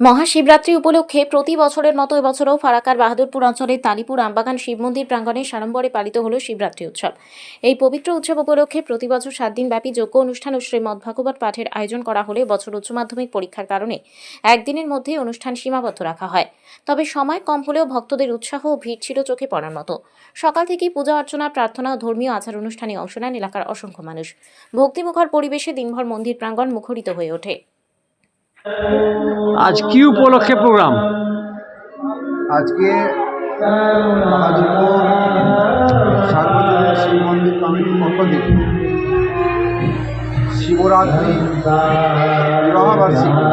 মহাশিবরাত্রি উপলক্ষে প্রতি বছরের মতো এবছরও ফারাক্কার বাহাদুরপুর অঞ্চলের তালিপুর আমবাগান শিব মন্দির প্রাঙ্গণে সাড়ম্বরে পালিত হল শিবরাত্রি উৎসব। এই পবিত্র উৎসব উপলক্ষে প্রতি বছর 7 দিন ব্যাপী যজ্ঞ অনুষ্ঠান ও শ্রীমদ্ ভাগবত পাঠের আয়োজন করা হলে বছর উচ্চ মাধ্যমিক পরীক্ষার কারণে একদিনের মধ্যেই অনুষ্ঠান সীমাবদ্ধ রাখা হয়। তবে সময় কম হলেও ভক্তদের উৎসাহ ও ভিড় ছিল চোখে পড়ার মতো। সকাল থেকেই পূজা অর্চনা, প্রার্থনা ও ধর্মীয় আচার অনুষ্ঠানে অংশ নেন এলাকার অসংখ্য মানুষ। ভক্তিমুখর পরিবেশে দিনভর মন্দির প্রাঙ্গণ মুখরিত হয়ে ওঠে। আজ কি উপলক্ষে প্রোগ্রাম? আজকে বাহাদুরপুর সার্বজনীন শিব মন্দির কমিটির পক্ষ থেকে শিবরাত্রি বিবাহবার্ষিকী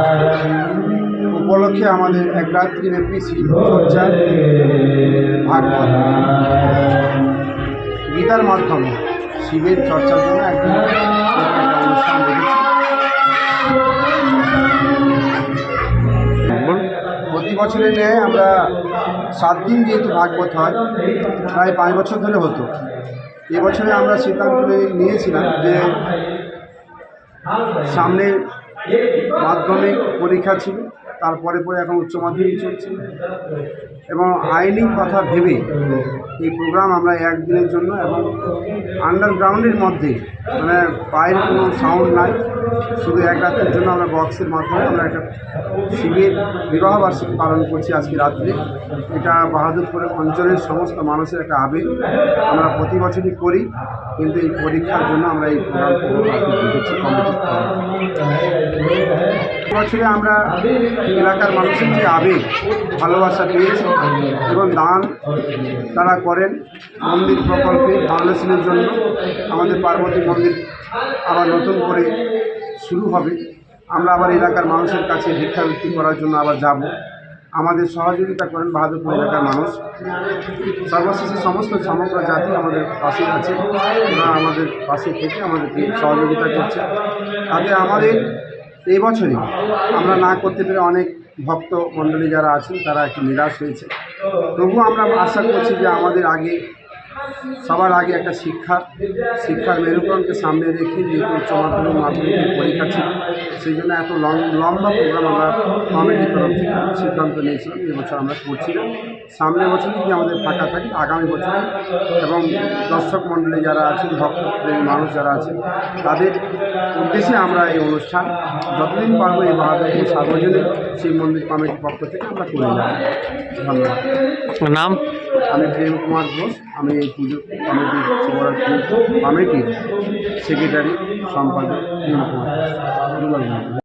উপলক্ষে আমাদের এক রাত্রিব্যাপী শিবচর্চা ভাগবত গীতার মাধ্যমে শিবের চর্চার জন্য একদিন অনুষ্ঠান রেখেছি। প্রতি বছরের ন্যায় আমরা 7 দিন যেহেতু ভাগবত হয়, প্রায় 5 বছর ধরে হতো। এবছরে আমরা সিদ্ধান্ত নিয়েছিলাম যে সামনে মাধ্যমিক পরীক্ষা ছিল, তারপরে এখন উচ্চ মাধ্যমিক চলছে এবং আইনি কথা ভেবে এই প্রোগ্রাম আমরা একদিনের জন্য এবং আন্ডারগ্রাউন্ডের মধ্যে মানে বাইরে কোনো সাউন্ড নাই, শুধু এক রাতের জন্য আমরা বক্সের মাধ্যমে আমরা একটা শিবের বিবাহবার্ষিকী পালন করছি আজকে রাত্রে। এটা বাহাদুরপুর অঞ্চলের সমস্ত মানুষের একটা আবেগ, আমরা প্রতি বছরই করি, কিন্তু এই পরীক্ষার জন্য আমরা এই প্রোগ্রাম দিচ্ছি কমিটি। বছরে আমরা এলাকার মানুষের যে আবেগ ভালোবাসা পেয়েছি এবং দান তারা করেন মন্দির প্রকল্পে ফাউন্ডেশনের জন্য। আমাদের পার্বতী মন্দির আবার নতুন করে শুরু হবে, আমরা আবার এলাকার মানুষের কাছে ভিক্ষাবৃত্তি করার জন্য আবার যাব। আমাদের সহযোগিতা করেন বাহাদুরপুর এলাকার মানুষ, সর্বশেষে সমস্ত সমগ্র জাতি আমাদের পাশে আছে, ওরা আমাদের পাশে থেকে আমাদেরকে সহযোগিতা করছে। তাতে আমাদের এই বছরই আমরা না করতে পেরে অনেক ভক্ত মণ্ডলী যারা আছেন তারা একটু নিরাশ হয়েছে। তবুও আমরা আশা করছি যে আমাদের সবার আগে একটা শিক্ষার মেরুকরণকে সামনে রেখে, যেহেতু উচ্চ মাধ্যমিকের পরীক্ষা ছিল, সেই জন্য এত লম্বা প্রোগ্রাম আমরা কমিটির তরফ থেকে সিদ্ধান্ত নিয়েছিলাম এবছর আমরা করছি না। সামনের বছর যদি আমাদের ফাঁকা থাকে আগামী বছরে, এবং দর্শক মণ্ডলী যারা আছেন, ভক্তপ্রেমী মানুষ যারা আছেন, তাদের উদ্দেশ্যে আমরা এই অনুষ্ঠান যতদিন পারবো এই বাহাদুরপুর সার্বজনীন শিব মন্দির কমিটির পক্ষ থেকে আমরা করে যাব। ধন্যবাদ। নাম? আমি প্রেম কুমার ঘোষ, আমি এই পুজো কমিটির শিবরাত্রি কমিটির সেক্রেটারি সম্পাদক প্রেম কুমার ঘোষ।